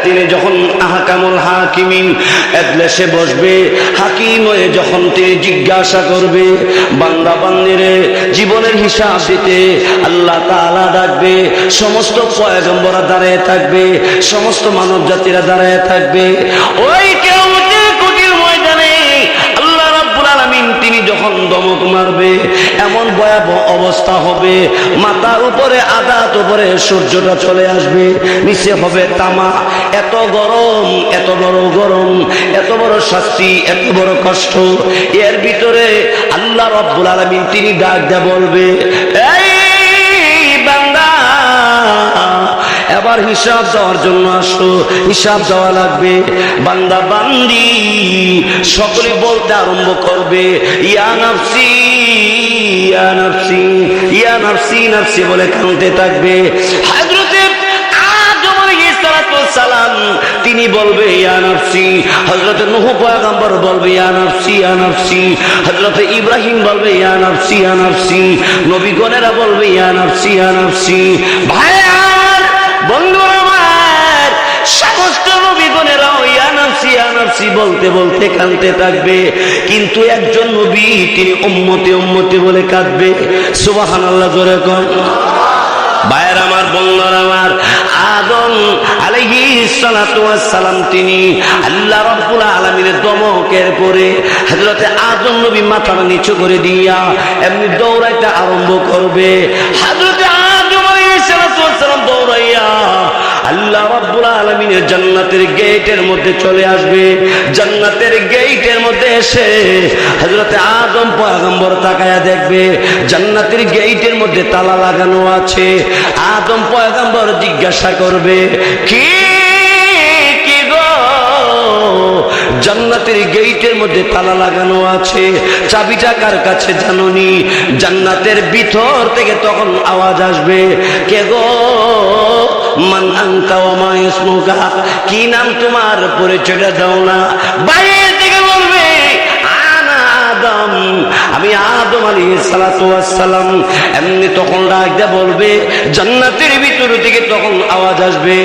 তিনি যখন আহকামুল হাকিমিন এজলেসে বসবে, হাকিম হয়ে যখন তিনি জিজ্ঞাসা করবে বান্দা বান্দিরে জীবনের হিসাব দিতে আল্লাহ তাআলা ডাকবে, সমস্ত পয়গম্বররা দাঁড়িয়ে থাকবে, সমস্ত মানব জাতিরা দাঁড়িয়ে থাকবে। ওই কিয়ামতের কঠিন ময়দানে আল্লাহ রাব্বুল আলামিন তিনি যখন ধমক মারবে এমন ভয়াবহ অবস্থা হবে, মাথার উপরে আদাত উপরে সূর্যটা চলে আসবে, নিচে হবে তামা। এত গরম, এত বড় গরম, এত বড় শাস্তি, এত বড় কষ্ট। এর ভিতরে আল্লাহ রাব্বুল আলামিন তিনি ডাক দিয়ে বলবে, এই বান্দা এবার হিসাব দেওয়ার জন্য আসো, হিসাব দেওয়া লাগবে। বান্দা বান্দি সকলে বলতে আরম্ভ করবে, ইয়া নাফসি ইয়া নাফসি ইয়া নাফসি নাফসি বলে কাঁদতে থাকবে। হযরতে আদম আলাইহিস সালাম তিনি বলবে ইয়া নাফসি, হযরতে নূহ পয়গম্বর বলবে ইয়া নাফসি ইয়া নাফসি, হযরতে ইব্রাহিম বলবে ইয়া নাফসি ইয়া নাফসি, নবীগণেরা বলবে ইয়া নাফসি ইয়া নাফসি। ভাইয়া বন্ধুরা আমার, সমস্ত নবীগণেরাও ইয়া নাফসি ইয়া নাফসি বলতে বলতে কাঁদতে থাকবে, কিন্তু একজন নবী তিনি উম্মতি উম্মতি বলে কাঁদবে। সুবহানাল্লাহ জোরে কোন। ভাইয়ের আমার, বন্ধুরা আমার, আদম আলাইহিস সালাতু ওয়াস সালাম তিনি আল্লাহ রাব্বুল আলামিনের ধমকের পরে হযরতে আদম নবী মাথাটা নিচু করে দিয়া এমনি দৌড়াইতে আরম্ভ করবে। হযরতে আদম আলাইহিস সালাতু ওয়াস সালাম দৌড়াইয়া আল্লাহ রাব্বুল আলামিনের জান্নাতের গেটের মধ্যে চলে আসবে। জান্নাতের গেটের মধ্যে এসে হযরতে আদম পয়গম্বর তাকায়া দেখবে জান্নাতের গেটের মধ্যে তালা লাগানো আছে। আদম পয়গম্বর জিজ্ঞাসা করবে, কি গো, জান্নাতের গেটের মধ্যে তালা লাগানো আছে, চাবিটা কার কাছে জানোনি? জান্নাতের ভিতর থেকে তখন আওয়াজ আসবে, কে গো, মান আনতা ওয়া মা ইসমুকা, কি নাম তোমার, পরিচয়টা দাও না। বাইরে থেকে বলবে, আনা আদম, আমি আদম আলাইহিস সালাতু ওয়াস সালাম। এমনি তখন ডাক দিয়ে বলবে, জান্নাতের ভিতর থেকে তখন আওয়াজ আসবে,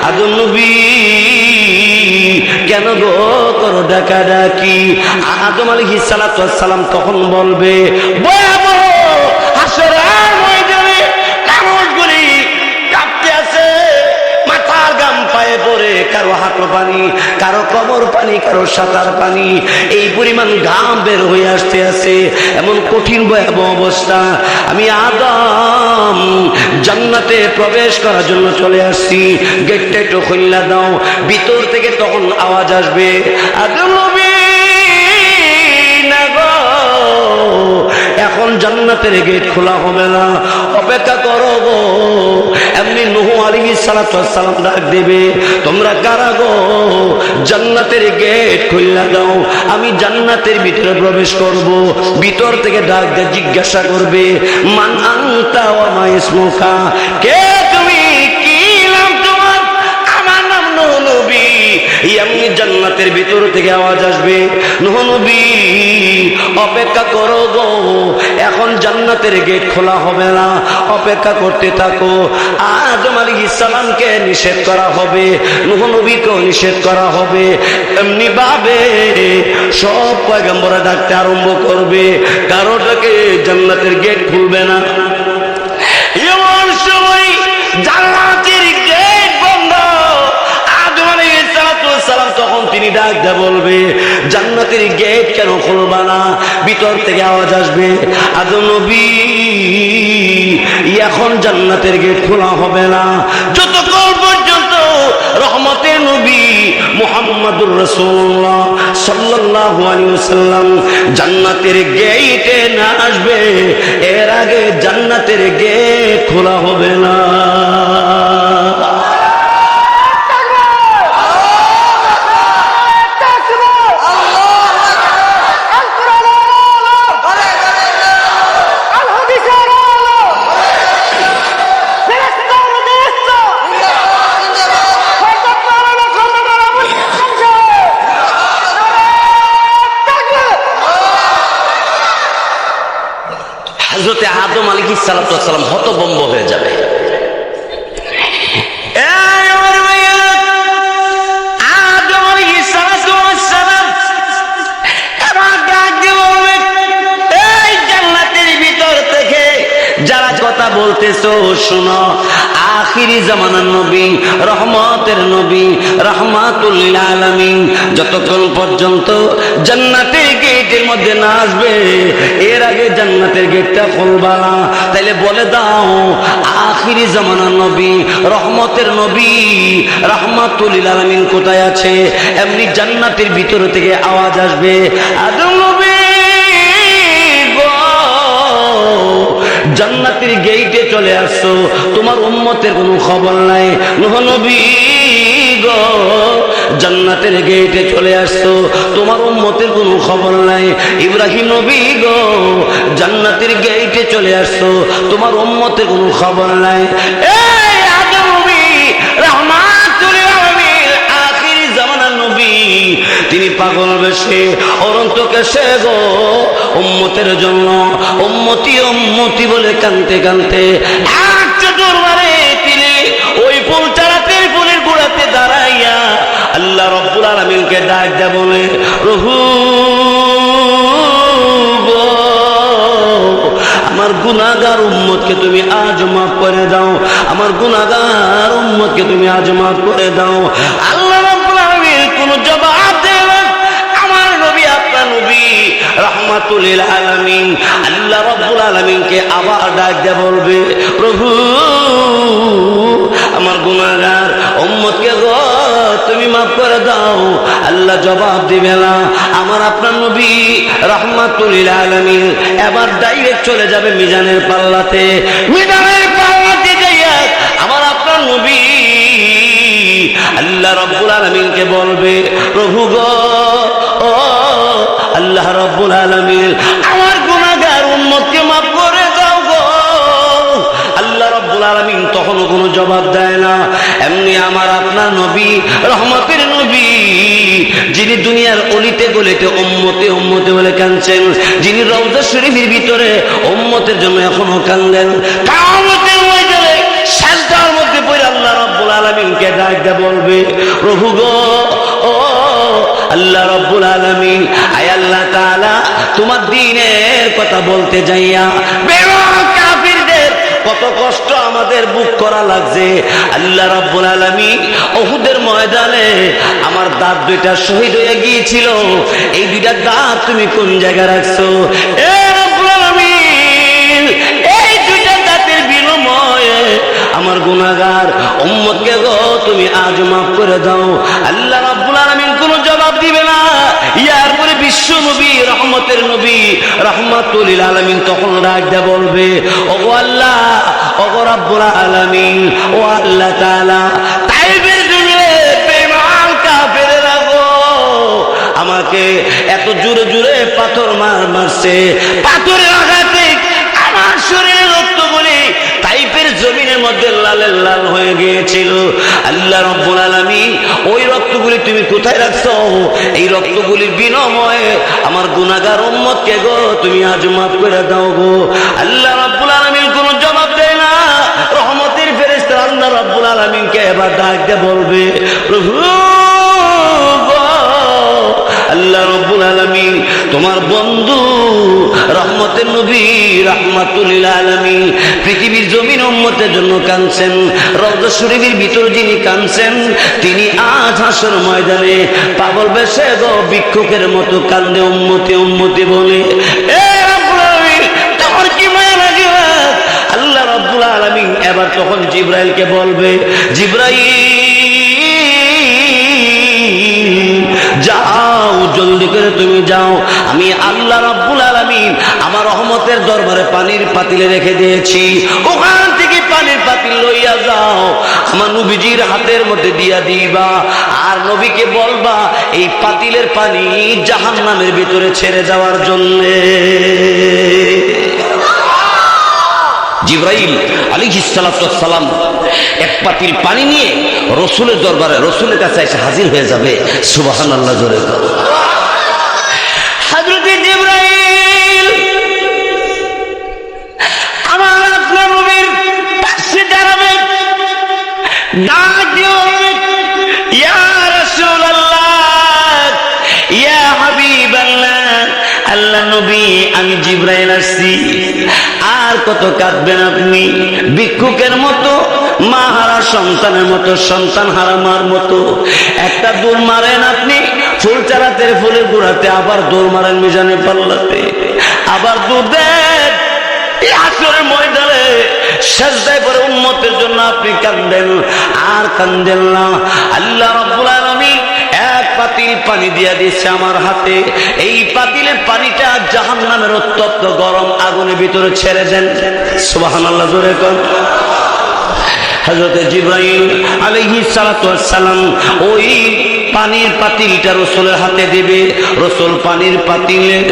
আদম নবী কেন গো করো ডাকাডাকি? আদম আলাইহিস সালাতু ওয়াস সালাম তখন বলবে, ভয়াবহ হাসরের ময়দানে মানুষগুলি কাঁপতে আছে, মাথার গাম পায়ে পড়ে, কারো হাঁটু পানি, কারো কোমর পানি, কারো সাঁতার পানি, এই পরিমাণ ঘাম বের হয়ে আসতে আছে। এমন কঠিন ভয়াবহ অবস্থা। আমি আদম জান্নাতে প্রবেশ করার জন্য চলে আসছি, গেটটা একটু খুলে দাও। ভিতর থেকে তখন আওয়াজ আসবে, আদম নবী না গো, এখন জান্নাতের গেট খোলা হবে না, অপেক্ষা করো গো। এমনি নূহ আলাইহিস সালাতু ওয়াস সালাম ডাক দেবে, তোমরা কারা গো, জান্নাতের গেট খুলে দাও, আমি জান্নাতের ভিতরে প্রবেশ করব। ভিতর থেকে ডাক দিয়ে জিজ্ঞাসা করবে, মান আনতা ওয়া মা ইসমুকা, কে তুমি, কি নাম তোমার? আমার নাম নূহ নবী। এমনি জান্নাতের ভিতর থেকে আওয়াজ আসবে, নূহ নবী অপেক্ষা করো গো, এখন জান্নাতের গেট খোলা হবে না, অপেক্ষা করতে থাকো। আদম আলাইহিস সালামকে নিষেধ করা হবে, নূহ নবীকেও নিষেধ করা হবে। এমনি ভাবে সব পয়গম্বররা ডাকতে আরম্ভ করবে, কারোটাকে জান্নাতের গেট খুলবে না। এমন সময় জান্নাতের গেট বন্ধ। আদম আলাইহিস সালাম তখন তিনি ডাক দিয়ে বলবে, জান্নাতের গেট কেন খুলবা না? ভিতর থেকে আওয়াজ আসবে, আদম নবী এখন জান্নাতের গেট খোলা হবে না যতক্ষণ পর্যন্ত রহমতের নবী মুহাম্মদুর রাসূলুল্লাহ সাল্লাল্লাহু আলাইহি ওয়াসাল্লাম জান্নাতের গেটে না আসবে, এর আগে জান্নাতের গেট খোলা হবে না। হযরতে আদম আলাইহিস সালাতু ওয়াস সালাম হতভম্ব হয়ে যাবে। যারা কথা বলতেছো শোনো, আখিরি জামানার নবী, রহমতের নবী, রাহমাতুল লিল আলামিন যতক্ষণ পর্যন্ত জান্নাতের গেটের মধ্যে না আসবে, এর আগে জান্নাতের গেটটা খুলবা না। তাইলে বলে দাও, আখিরি জামানার নবী, রহমতের নবী, রাহমাতুল লিল আলামিন কোথায় আছে? এমনি জান্নাতের ভিতর থেকে আওয়াজ আসবে, আদম নবী জান্নাতের গেইটে চলে আসছো, তোমার উম্মতের কোনো খবর নাই। নূহ নবী গো জান্নাতের গেইটে চলে আসছো, তোমার উম্মতের কোনো খবর নাই। ইব্রাহিম নবী গো জান্নাতের গেইটে চলে আসছো, তোমার উম্মতের কোনো খবর নাই। এই আদম নবী রাহমাতুল লিল আলামিন আখিরি জামানার নবী, তিনি পাগল বেশে অনন্তকে সে গো উম্মতের জন্য উম্মতি উম্মতি বলে কানতে কানতে এক চতুর্বারে তিনি ওই ফুল চারাতের ফুলের গোড়াতে দাঁড়াইয়া আল্লাহ রাব্বুল আলামিনকে ডাক দেয়া বলে, প্রভু গো আমার গুনাহগার উম্মতকে তুমি আজ মাফ করে দাও, আমার গুনাহগার উম্মতকে তুমি আজ মাফ করে দাও। আল্লাহ রাব্বুল আলামিন কোন জবাব দেয় না। আমার নবী, আপনার নবী রাহমাতুল লিল আলামিন আল্লাহ রাব্বুল আলামিনকে আবার ডাক দিয়ে বলবে, প্রভু আমার গুনাহগার উম্মতকে গো তুমি মাফ করে দাও। আল্লাহ জবাব দিবে না। আমার আপনার নবী রাহমাতুল লিল আলামিন এবার ডাইরেক্ট চলে যাবে মিজানের পাল্লাতে। মিজানের পাল্লাতে যাইয়া আমার আপনার নবী আল্লাহ রাব্বুল আলামিনকে বলবে, প্রভু গো ও আল্লাহ রাব্বুল আলামিন আমার গুনাহগার উম্মতকে মাফ করে দাও গো। আল্লাহ রাব্বুল আলামিন তখনও কোনো জবাব দেয় না। এমনি আমার আপনার নবী রহমতের নবী, যিনি দুনিয়ার অলিতে গলিতে উম্মতে উম্মতে বলে কাঁদছেন, যিনি রওজা শরীফের ভিতরে উম্মতের জন্য এখনো কাঁদেন, কিয়ামতের ময়দানে সাজদার মধ্যে পড়ে আল্লাহ রাব্বুল আলামিনকে ডাক দিয়ে বলবে, প্রভু গো ও আল্লাহ রাব্বুল আলামিন, আয় আল্লাহ তাআলা তোমার দ্বীনের কথা বলতে যাইয়া বেঈমান কাফিরদের কত কষ্ট আমাদের বুক করা লাগছে। আল্লাহ রাব্বুল আলামিন উহুদের ময়দানে আমার দাঁত দুইটা শহীদ হয়ে গিয়েছিল, এই দুইটা দাঁত তুমি কোন জায়গায় রাখছো? এ রাব্বুল আলামিন এই দুইটা দাঁতের বিনিময়ে আমার গুনাহগার উম্মতকে গো তুমি আজ মাফ করে দাও। আল্লাহ রাব্বুল আলামিন কোনো জবাব দিবে না। ইয়ার পরে বিশ্ব নবী রহমতের নবী রাহমাতুল লিল আলামিন তখন ডাক দিয়ে বলবে, ওগো আল্লাহ, ওগো রাব্বুল আলামিন, ও আল্লাহ তাআলা, তাইফের জমিনে বেঈমান কাফেররা গো আমাকে এত জোরে জোরে পাথর মারছে, পাথরের আঘাতে আমার শরীরের রক্তগুলি তাইফের জমিনের মধ্যে লালে লাল হয়ে গিয়েছিল। আল্লাহ রাব্বুল আলামিন ওই রক্তগুলি তুমি কোথায় রাখছো? এই রক্তগুলির বিনিময়ে আমার গুনাহগার উম্মতকে গো তুমি আজ মাফ করে দাও গো। আল্লাহ রাব্বুল আলামিন কোনো জবাব দেয় না। রহমতের ফেরেশতা আল্লাহ রাব্বুল আলামিনকে এবার ডাক দিয়ে বলবে, প্রভু গো আল্লাহ রাব্বুল আলামিন তোমার বন্ধু রহমতের নবী রাহমাতুল লিল আলামিন পৃথিবীর জমিন উম্মতের জন্য কাঁদছেন, রওজা শরীফের ভিতর যিনি কাঁদছেন তিনি আজ হাসর ময়দানে পাগল বেশে গো ভিক্ষুকের মতো কান্দে উম্মতি উম্মতি বলে। এ রাব্বুল আলামিন তোমার কি মায়া লাগে? আল্লাহ রাব্বুল আলামিন এবার তখন জিবরাইলকে বলবে, জিবরাইল যাও, জলদি করে তুমি যাও, আমি আল্লাহ রাব্বুল আলামিন আমার রহমতের দরবারে পানির পাতিলে রেখে দিয়েছি, ওখান থেকে পানির পাতিল লইয়া যাও, আমার নবীজির হাতের মধ্যে দিয়া দিবা, আর নবীকে বলবা এই পাতিলের পানি জাহান্নামের ভিতরে ছেড়ে যাওয়ার জন্য। জিবরাইল আলাইহিস সালাতু ওয়াস সালাম এক পাতিল পানি নিয়ে রাসূলের দরবারে রাসূলের কাছে এসে হাজির হয়ে যাবে। সুবহানাল্লাহ জোরে বলো। হযরত জিবরাইল আমার আপনার নবীর পাশে দাঁড়াবে, ডাক দিও, ইয়া রাসূলুল্লাহ, ইয়া হাবিবাল্লাহ, আল্লাহ নবী আমি জিবরাইল আসছি, আর কত কাঁদবেন আপনি? ভিক্ষুকের মতো, মা হারা সন্তানের মতো, সন্তান হারা মার মতো একটা দৌড় মারেন আপনি ফুল চারাতে, ফুলের গোড়াতে, আবার দৌড় মারেন মিজানে পাল্লাতে, আবার দৌড় দেন এই আসরের ময়দানে সেজদায় পড়ে উম্মতের জন্য আপনি কাঁদেন আর কাঁদেন না। আল্লাহ রাব্বুল আলামিন এক পাতিল পানি দিয়া দিয়েছে আমার হাতে, এই পাতিলের পানিটা জাহান্নামের উত্তপ্ত গরম আগুনের ভিতরে ছেড়ে দেন। সুবহানাল্লাহ, জোরে কোন। হযরত জিবরাইল আলাইহিস সালাতু ওয়াস সালাম ওই পানির পাতিলটা রাসূলের হাতে দিবে, রাসূল পানির পাতিলের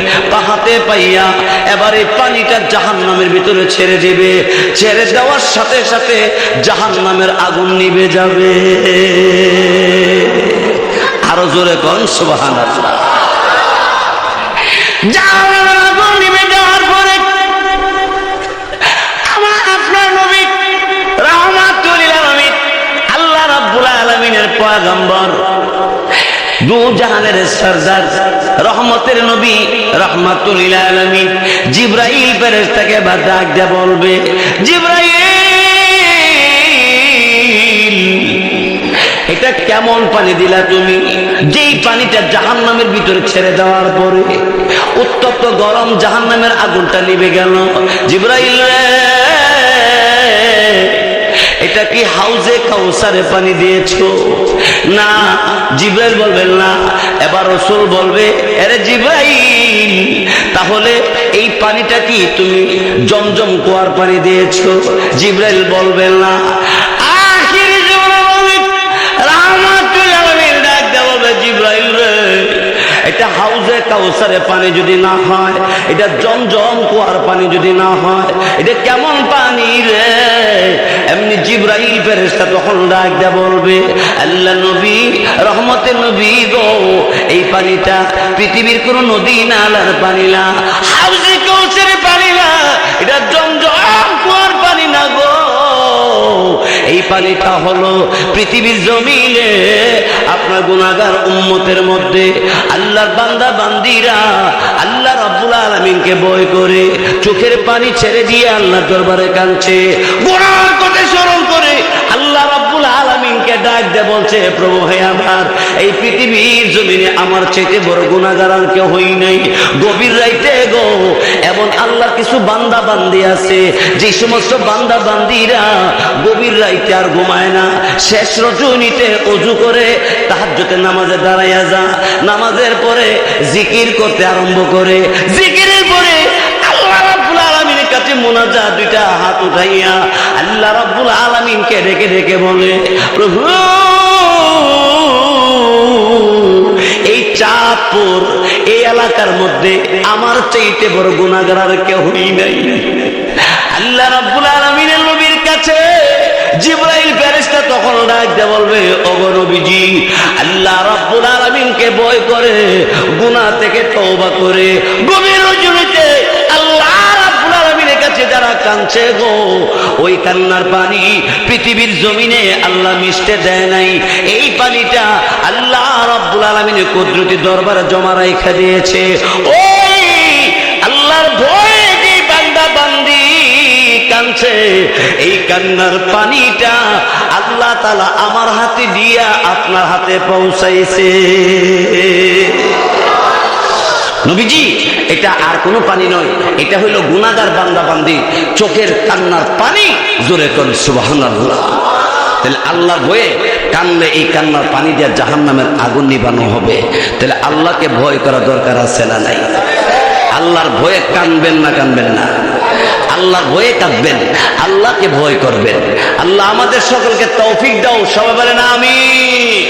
হাতে পাইয়া এবার এই পানিটা জাহান্নামের ভিতরে ছেড়ে দিবে। ছেড়ে দেওয়ার সাথে সাথে জাহান্নামের আগুন নিভে যাবে। আরো জোরে কোন সুবহানাল্লাহ। জাহান্নামের আগুন নিভে যাওয়ার পরে আমার আপনার নবী রাহমাতুল লিল আলামিন আল্লাহ রাব্বুল আলামিনের পয়গম্বর, দু জাহানের সরদার, রহমতের নবী রাহমাতুল লিল আলামিন জিবরাইল ফেরেশতাকে ডাক দিয়ে বলবে, জিবরাইল এটা কেমন পানি দিলা তুমি? যেই পানিটা জাহান্নামের ভিতরে ছেড়ে দেওয়ার পরে উত্তপ্ত গরম জাহান্নামের আগুনটা নিভে গেল। জিবরাইল এটা কি হাউজে কাউসারে পানি দিয়েছো? না। জিবরাইল বলবেন না। এবার রাসূল বলবে, আরে জিবরাইল তাহলে এই পানিটা কি তুমি জমজম কুয়ার পানি দিয়েছো? জিবরাইল বলবেন না। আখির জীবনে বলবে রাহমাতুল আলামিন ডাক দেয়া বলবে, জিবরাইল রে এটা হাউজে কাউসারে পানি যদি না হয়, এটা জমজম কুয়ার পানি যদি না হয়, এটা কেমন পানি রে? এমনি জিবরাইল ফেরেশতা তখন ডাক দেয়া বলবে, আল্লাহ নবী রহমতের নবী গো, এই পানিটা পৃথিবীর কোন নদী নালার পানি না, হাউজে কাউসারের পানি না, এটা জমজম কুয়ার পানি না গো, এই পানিটা হলো পৃথিবীর জমিনে আপনার গুনাহগার উম্মতের মধ্যে আল্লাহর বান্দা বান্দিরা আল্লাহ রাব্বুল আলামিনকে ভয় করে চোখের পানি ছেড়ে দিয়ে আল্লাহর দরবারে কাঁদছে, গুনাহর কথা স্মরণ করে আল্লাহ রাব্বুল আলামিনকে ডাক দিয়ে বলছে, প্রভু হে আমার, এই পৃথিবীর জমিনে আমার চাইতে বড় গুনাহগার আর কেউ হই নাই। গভীর রাইতে গো এমন আল্লাহর কিছু বান্দা বান্দি আছে, যে সমস্ত বান্দা বান্দিরা গভীর রাইতে আর ঘুমায় না, শেষ রজনীতে ওযু করে তাহাজ্জুদের নামাজে দাঁড়াইয়া যা, নামাজের পরে জিকির করতে আরম্ভ করে, জিকিরের পরে আল্লাহ রাব্বুল আলামিনের কাছে মুনাজাত, দুইটা হাত উঠাইয়া আল্লাহ রাব্বুল আলামিনকে ডেকে ডেকে বলে, প্রভু এই চাঁদপুর এই এলাকার মধ্যে আমার চাইতে বড় গুনাহগার আর কেউ হই নাই। আল্লাহ রাব্বুল আলামিনের নবীর কাছে জিবরাইল ফেরেশতা তখন ডাক দিয়ে বলবে, ওগো নবীজি, আল্লাহ রাব্বুল আলামিনকে ভয় করে গুনাহ থেকে তওবা করে গভীর রজনীতে আল্লাহ রাব্বুল আলামিনের কাছে যারা কাঁদছে গো, ওই কান্নার পানি পৃথিবীর জমিনে আল্লাহ মিশতে দেয় নাই, এই পানিটা আল্লাহ রাব্বুল আলামিনের কুদরতি দরবারে জমা রাখা দিয়েছে। ওই আল্লাহর ভয়ে যে বান্দা বান্দি কাঁদছে, এই কান্নার পানিটা আল্লাহ তাআলা আমার হাতে দিয়া আপনার হাতে পৌঁছাইছে। নবীজি এটা আর কোনো পানি নয়, এটা হইল গুনাহগার বান্দা বান্দি চোখের কান্নার পানি। জোরে কোন সুবহানাল্লাহ। তাহলে আল্লাহর ভয়ে কানলে এই কান্নার পানি দিয়ে জাহান্নামের আগুন নিভানো হবে। তাহলে আল্লাহকে ভয় করা দরকার আছে না নাই? আল্লাহর ভয়ে কানবেন না? কানবেন না? আল্লাহর ভয়ে কাঁদবেন, আল্লাহকে ভয় করবেন। আল্লাহ আমাদের সকলকে তৌফিক দাও, সবাই বলেন আমিন।